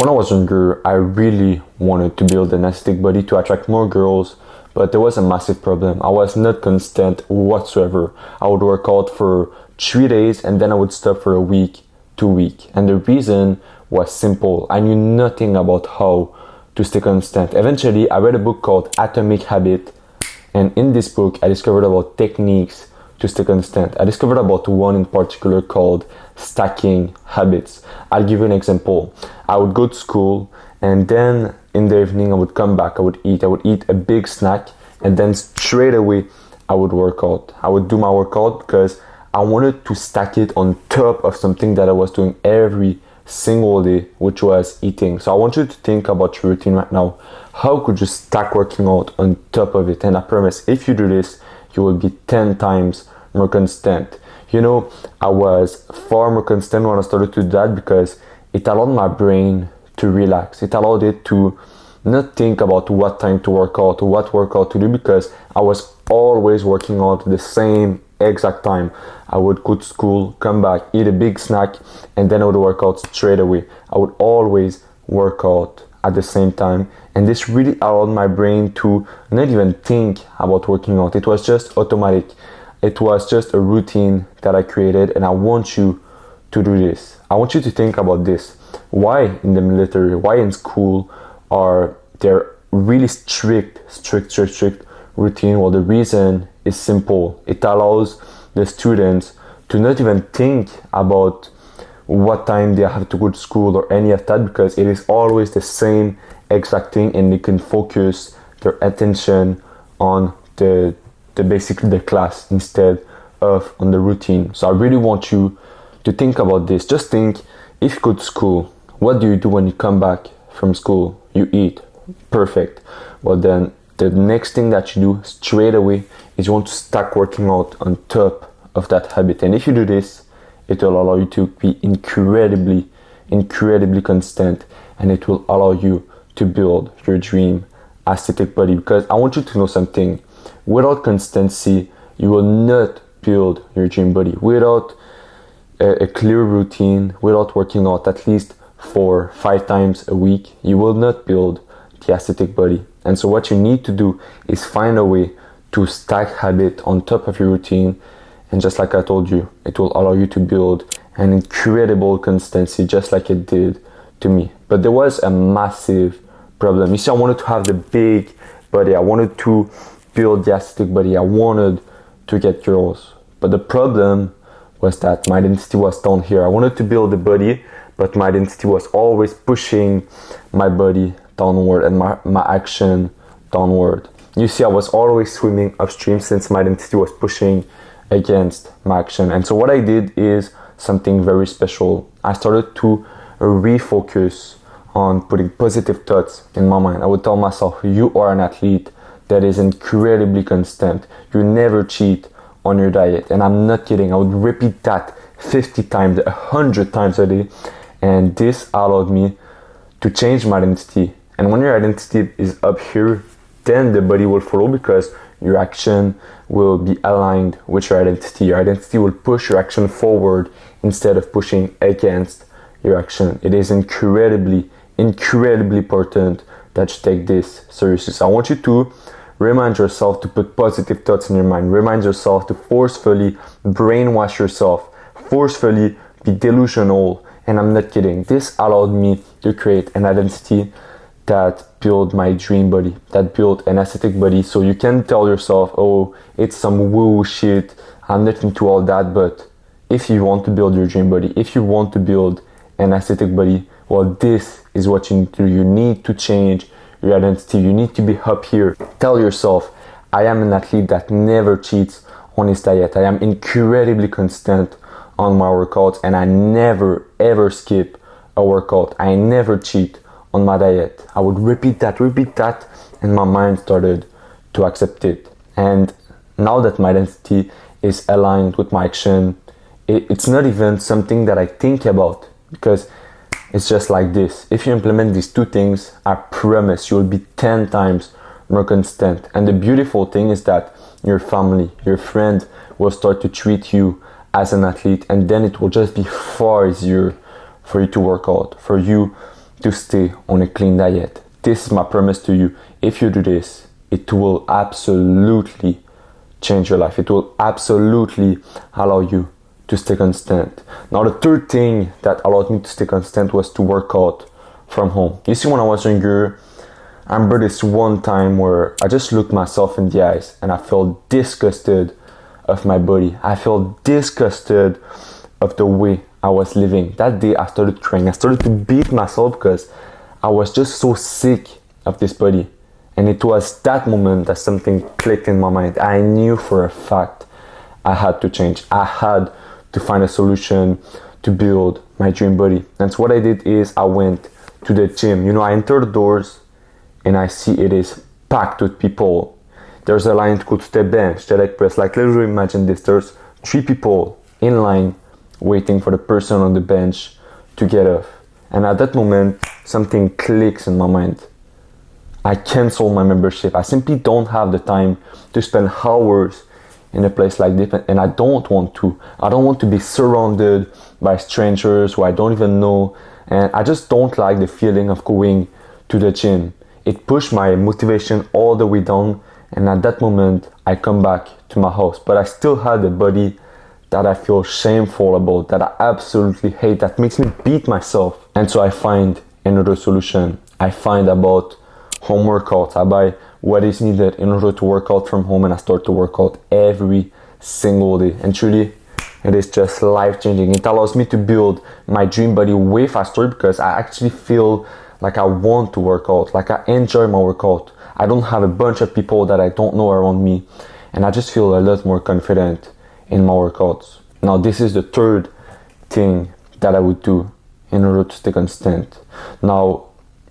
When I was younger, I really wanted to build an aesthetic body to attract more girls, but there was a massive problem. I was not constant whatsoever. I would work out for 3 days and then I would stop for a week, 2 weeks. And the reason was simple. I knew nothing about how to stay constant. Eventually, I read a book called Atomic Habit, and in this book, I discovered about techniques to stay constant. I discovered about one in particular called stacking habits. I'll give you an example. I would go to school and then in the evening I would come back, I would eat a big snack, and then straight away I would work out. I would do my workout because I wanted to stack it on top of something that I was doing every single day, which was eating. So I want you to think about your routine right now. How could you stack working out on top of it? And I promise, if you do this, you will be 10 times more constant. You know, I was far more constant when I started to do that because it allowed my brain to relax. It allowed it to not think about what time to work out or what workout to do, because I was always working out the same exact time. I would go to school, come back, eat a big snack, and then I would work out straight away. I would always work out at the same time, and this really allowed my brain to not even think about working out. It was just automatic. It was just a routine that I created, and I want you to do this. I want you to think about this. Why in the military, why in school are there really strict routine? Well, the reason is simple. It allows the students to not even think about what time they have to go to school or any of that, because it is always the same exact thing, and they can focus their attention on basically the class instead of on the routine. So I really want you to think about this. Just think, if you go to school, what do you do when you come back from school? You eat. Perfect. Well, then the next thing that you do straight away is you want to start working out on top of that habit. And if you do this, it will allow you to be incredibly constant, and it will allow you to build your dream aesthetic body. Because I want you to know something. Without constancy, you will not build your dream body. Without a clear routine, without working out at least 4-5 times a week, you will not build the aesthetic body. And so what you need to do is find a way to stack habit on top of your routine. And just like I told you, it will allow you to build an incredible consistency, just like it did to me. But there was a massive problem. You see, I wanted to have the big body. I wanted to build the aesthetic body. I wanted to get girls. But the problem was that my identity was down here. I wanted to build the body, but my identity was always pushing my body downward and my action downward. You see, I was always swimming upstream since my identity was pushing against my action. And so what I did is something very special. I started to refocus on putting positive thoughts in my mind. I would tell myself, you are an athlete that is incredibly constant. You never cheat on your diet. And I'm not kidding. I would repeat that 50 times, 100 times a day. And this allowed me to change my identity. And when your identity is up here, then the body will follow, because your action will be aligned with your identity. Your identity will push your action forward instead of pushing against your action. It is incredibly important that you take this seriously. So I want you to remind yourself to put positive thoughts in your mind. Remind yourself to forcefully brainwash yourself, forcefully be delusional. And I'm not kidding. This allowed me to create an identity that built my dream body, that built an aesthetic body. So you can tell yourself, oh, it's some woo shit, I'm not into all that. But if you want to build your dream body, if you want to build an aesthetic body, well, this is what you need to do. You need to change your identity. You need to be up here. Tell yourself, I am an athlete that never cheats on his diet. I am incredibly constant on my workouts, and I never ever skip a workout. I never cheat on my diet. I would repeat that, and my mind started to accept it. And now that my identity is aligned with my action, it's not even something that I think about, because it's just like this. If you implement these two things, I promise you will be 10 times more constant. And the beautiful thing is that your family, your friend will start to treat you as an athlete, and then it will just be far easier for you to work out, for you to stay on a clean diet. This is my promise to you. If you do this, it will absolutely change your life. It will absolutely allow you to stay constant. Now, the third thing that allowed me to stay constant was to work out from home. You see, when I was younger, I remember this one time where I just looked myself in the eyes and I felt disgusted of my body. I felt disgusted of the way I was living. That day I started crying. I started to beat myself because I was just so sick of this body. And it was that moment that something clicked in my mind. I knew for a fact I had to change. I had to find a solution to build my dream body. And so what I did is I went to the gym. You know, I entered the doors and I see it is packed with people. There's a line to go to the bench, the leg press. Like, literally imagine this. There's 3 people in line waiting for the person on the bench to get off. And at that moment, something clicks in my mind. I cancel my membership. I simply don't have the time to spend hours in a place like this, and I don't want to. I don't want to be surrounded by strangers who I don't even know, and I just don't like the feeling of going to the gym. It pushed my motivation all the way down, and at that moment, I come back to my house. But I still had a body that I feel shameful about, that I absolutely hate, that makes me beat myself. And so I find another solution. I find about home workouts. I buy what is needed in order to work out from home, and I start to work out every single day. And truly, it is just life-changing. It allows me to build my dream body way faster because I actually feel like I want to work out, like I enjoy my workout. I don't have a bunch of people that I don't know around me, and I just feel a lot more confident in my workouts. Now, this is the third thing that I would do in order to stay constant. Now,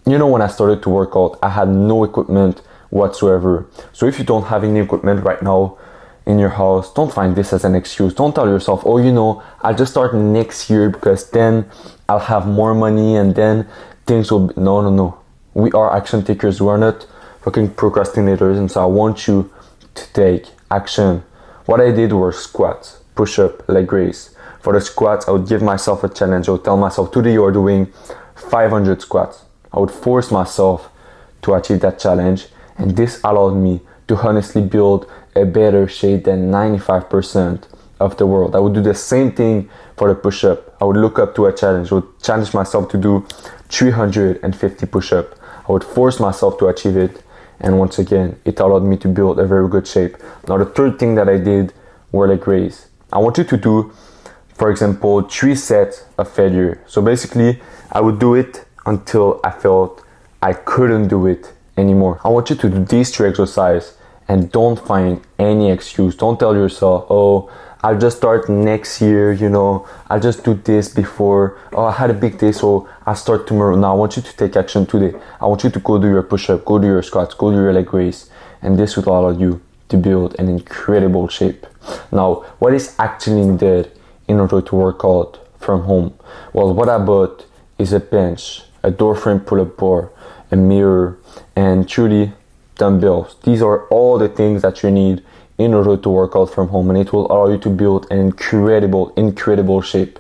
you know, when I started to work out, I had no equipment whatsoever. So if you don't have any equipment right now in your house, don't find this as an excuse. Don't tell yourself, oh, you know, I'll just start next year because then I'll have more money and then things will be... No. We are action takers. We are not fucking procrastinators. And so I want you to take action. What I did were squats, push-up, leg raise. For the squats, I would give myself a challenge. I would tell myself, today you are doing 500 squats. I would force myself to achieve that challenge, and this allowed me to honestly build a better shape than 95% of the world. I would do the same thing for the push-up. I would look up to a challenge. I would challenge myself to do 350 push-up. I would force myself to achieve it, and once again, it allowed me to build a very good shape. Now, the third thing that I did were leg raise. I want you to do, for example, 3 sets of failure. So basically, I would do it until I felt I couldn't do it anymore. I want you to do these 3 exercises and don't find any excuse. Don't tell yourself, oh, I'll just start next year, you know, I'll just do this before, oh, I had a big day, so I'll start tomorrow. Now, I want you to take action today. I want you to go do your push-up, go do your squats, go do your leg raise, and this will allow you to build an incredible shape. Now, what is actually needed in order to work out from home? Well, what I bought is a bench, a door frame pull-up bar, a mirror, and truly dumbbells. These are all the things that you need in order to work out from home, and it will allow you to build an incredible shape.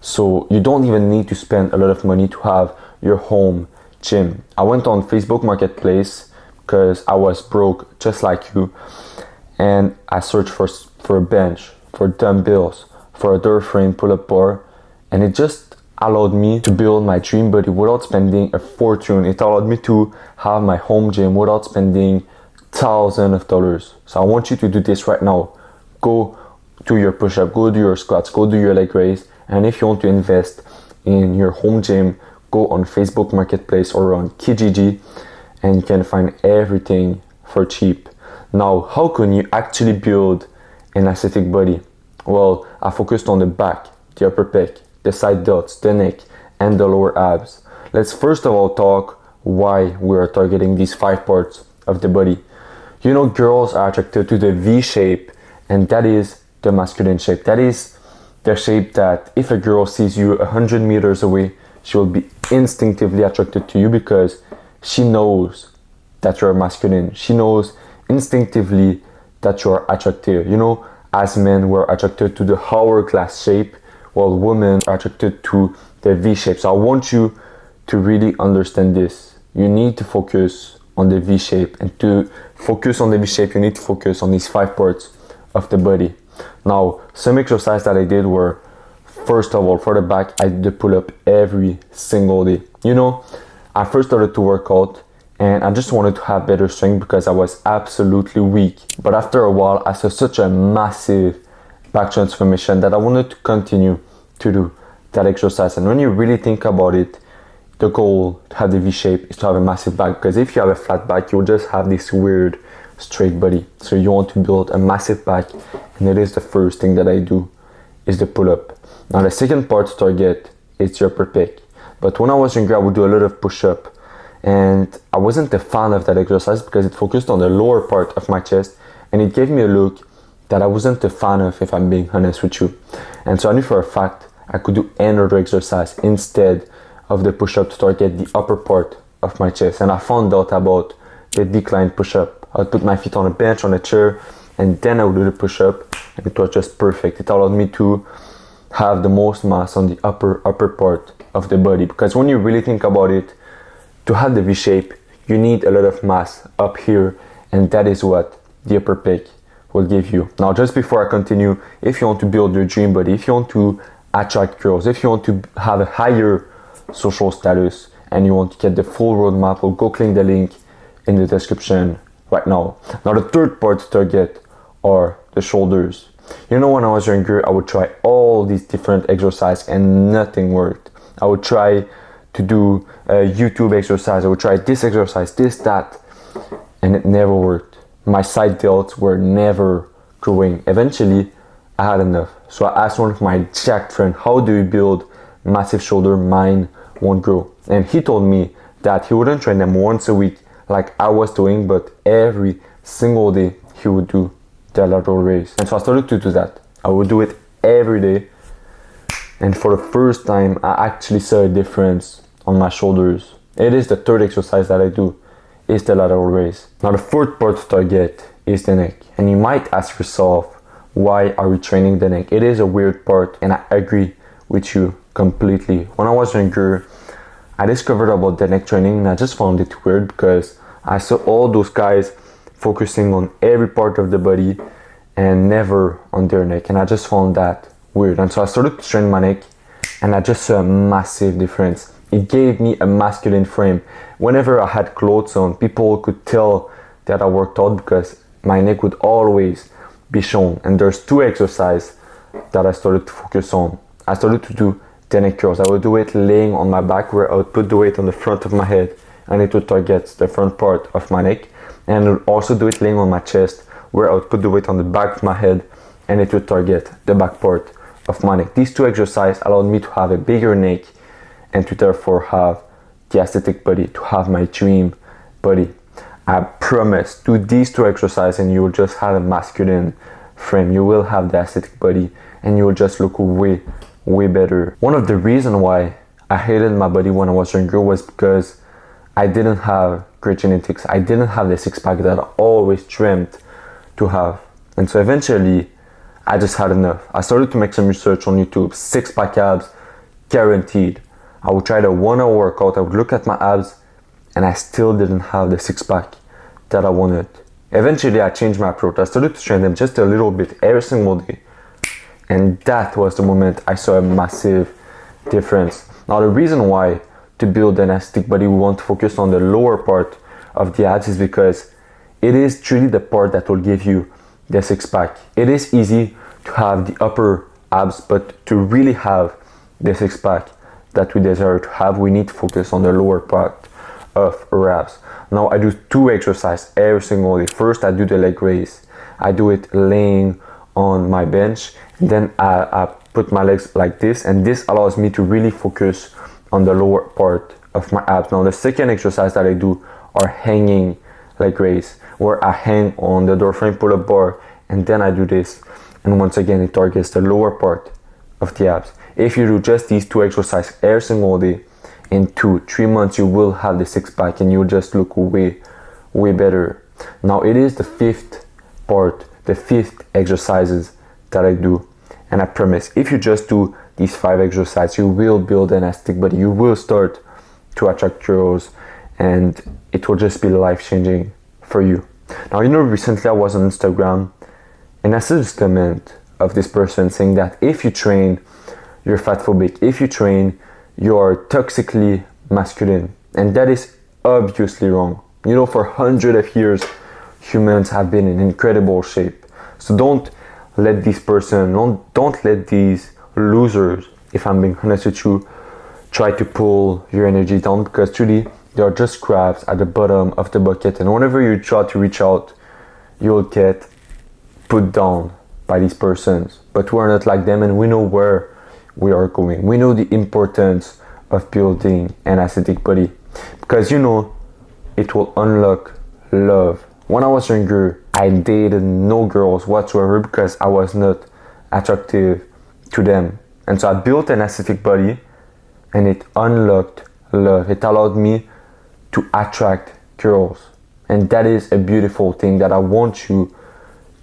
So you don't even need to spend a lot of money to have your home gym. I went on Facebook Marketplace because I was broke just like you, and I searched for a bench, for dumbbells, for a door frame pull-up bar, and it just allowed me to build my dream body without spending a fortune. It allowed me to have my home gym without spending thousands of dollars. So I want you to do this right now. Go do your push-up, go do your squats, go do your leg raise, and if you want to invest in your home gym, go on Facebook Marketplace or on Kijiji, and you can find everything for cheap. Now, how can you actually build an aesthetic body? Well, I focused on the back, the upper pec, the side delts, the neck, and the lower abs. Let's first of all talk why we are targeting these 5 parts of the body. You know, girls are attracted to the V shape, and that is the masculine shape. That is the shape that if a girl sees you 100 meters away, she will be instinctively attracted to you because she knows that you're masculine. She knows instinctively that you're attractive. You know, as men, we're attracted to the hourglass shape, while women are attracted to the V shape. So I want you to really understand this, you need to focus on the V shape. And to focus on the V shape, you need to focus on these 5 parts of the body. Now, some exercises that I did were, first of all, for the back, I did the pull-up every single day. You know, I first started to work out and I just wanted to have better strength because I was absolutely weak. But after a while, I saw such a massive back transformation that I wanted to continue to do that exercise. And when you really think about it, the goal to have the V shape is to have a massive back, because if you have a flat back, you'll just have this weird straight body. So you want to build a massive back, and it is the first thing that I do is the pull-up. Now the second part to target is your upper pec. But when I was younger, I would do a lot of push-up, and I wasn't a fan of that exercise because it focused on the lower part of my chest, and it gave me a look that I wasn't a fan of, if I'm being honest with you. And so I knew for a fact I could do another exercise instead of the push-up to target the upper part of my chest. And I found out about the decline push-up. I would put my feet on a bench, on a chair, and then I would do the push-up, and it was just perfect. It allowed me to have the most mass on the upper part of the body, because when you really think about it, to have the V shape, you need a lot of mass up here, and that is what the upper pec will give you. Now, just before I continue, if you want to build your dream body, if you want to attract girls, if you want to have a higher social status, and you want to get the full roadmap, well, go click the link in the description right now. Now, the third part to target are the shoulders. You know, when I was younger, I would try all these different exercises and nothing worked. I would try to do a YouTube exercise, I would try this exercise, this, that, and it never worked. My side delts were never growing. Eventually, I had enough. So I asked one of my jacked friends, how do you build massive shoulder? Mine won't grow. And he told me that he wouldn't train them once a week like I was doing, but every single day he would do the lateral raise. And so I started to do that. I would do it every day. And for the first time, I actually saw a difference on my shoulders. It is the third exercise that I do, is the lateral raise. Now the fourth part to target is the neck. And you might ask yourself, why are we training the neck? It is a weird part, and I agree with you completely. When I was younger, I discovered about the neck training, and I just found it weird because I saw all those guys focusing on every part of the body and never on their neck, and I just found that weird. And so I started to train my neck, and I just saw a massive difference. It gave me a masculine frame. Whenever I had clothes on, people could tell that I worked out because my neck would always be shown. And there's 2 exercises that I started to focus on. I started to do the neck curls. I would do it laying on my back, where I would put the weight on the front of my head, and it would target the front part of my neck. And I would also do it laying on my chest, where I would put the weight on the back of my head, and it would target the back part of my neck. These 2 exercises allowed me to have a bigger neck and to therefore have the aesthetic body, to have my dream body. I promise, do these 2 exercises and you will just have a masculine frame. You will have the aesthetic body and you will just look way better. One of the reasons why I hated my body when I was younger was because I didn't have great genetics. I didn't have the six-pack that I always dreamt to have. And so eventually, I just had enough. I started to make some research on YouTube. 6-pack abs, guaranteed. I would try the 1-hour workout. I would look at my abs, and I still didn't have the 6-pack that I wanted. Eventually, I changed my approach. I started to train them just a little bit every single day. And that was the moment I saw a massive difference. Now, the reason why to build an aesthetic body, we want to focus on the lower part of the abs is because it is truly the part that will give you the 6-pack. It is easy to have the upper abs, but to really have the 6-pack that we desire to have, we need to focus on the lower part of our abs. Now, I do 2 exercises every single day. First, I do the leg raise. I do it laying on my bench. And then I put my legs like this, and this allows me to really focus on the lower part of my abs. Now, the second exercise that I do are hanging leg raise, where I hang on the door frame pull-up bar, and then I do this. And once again, it targets the lower part of the abs. If you do just these 2 exercises every single day, in 2-3 months, you will have the 6-pack and you'll just look way better. Now, it is the 5th part, the 5th exercises that I do. And I promise, if you just do these 5 exercises, you will build an aesthetic body. You will start to attract girls, and it will just be life-changing for you. Now, recently I was on Instagram and I saw this comment of this person saying that if you train, you're fatphobic. If you train, you're toxically masculine. And that is obviously wrong. For hundreds of years, humans have been in incredible shape. So don't let this person, don't let these losers, if I'm being honest with you, try to pull your energy down, because truly they are just crabs at the bottom of the bucket, and whenever you try to reach out, you'll get put down by these persons. But we're not like them, and we know where we are going. We know the importance of building an aesthetic body, because it will unlock love. When I was younger, I dated no girls whatsoever because I was not attractive to them. And so I built an aesthetic body, and it unlocked love. It allowed me to attract girls. And that is a beautiful thing that I want you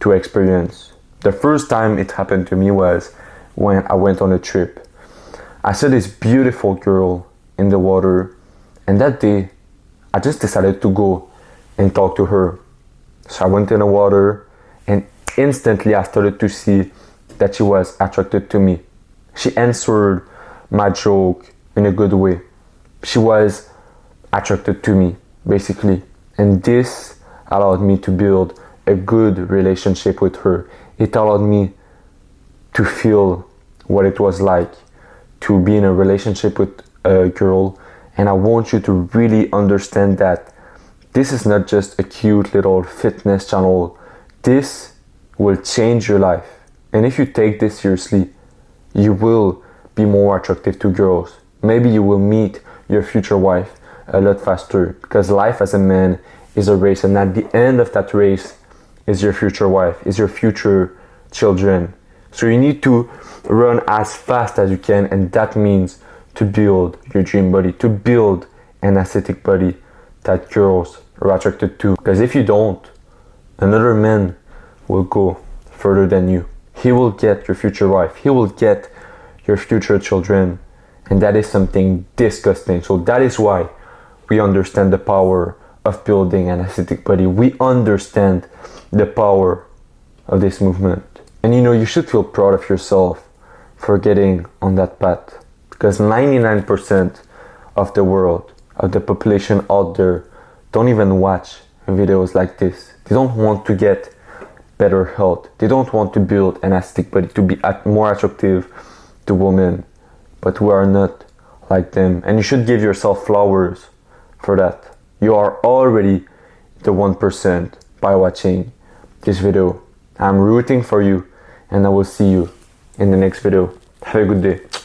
to experience. The first time it happened to me was when I went on a trip. I saw this beautiful girl in the water, and that day I just decided to go and talk to her. So I went in the water, and instantly I started to see that she was attracted to me. She answered my joke in a good way. She was attracted to me, basically. And this allowed me to build a good relationship with her. It allowed me to feel what it was like to be in a relationship with a girl. And I want you to really understand that this is not just a cute little fitness channel. This will change your life. And if you take this seriously, you will be more attractive to girls. Maybe you will meet your future wife a lot faster, because life as a man is a race, and at the end of that race is your future wife, is your future children. So you need to run as fast as you can, and that means to build your dream body, to build an aesthetic body that girls are attracted to. Because if you don't, another man will go further than you. He will get your future wife, he will get your future children, and that is something disgusting. So that is why we understand the power of building an aesthetic body. We understand the power of this movement. And you should feel proud of yourself for getting on that path, because 99% of the world, of the population out there, don't even watch videos like this. They don't want to get better health. They don't want to build an aesthetic body to be more attractive to women. But we are not like them. And you should give yourself flowers for that. You are already the 1% by watching this video. I'm rooting for you, and I will see you in the next video. Have a good day.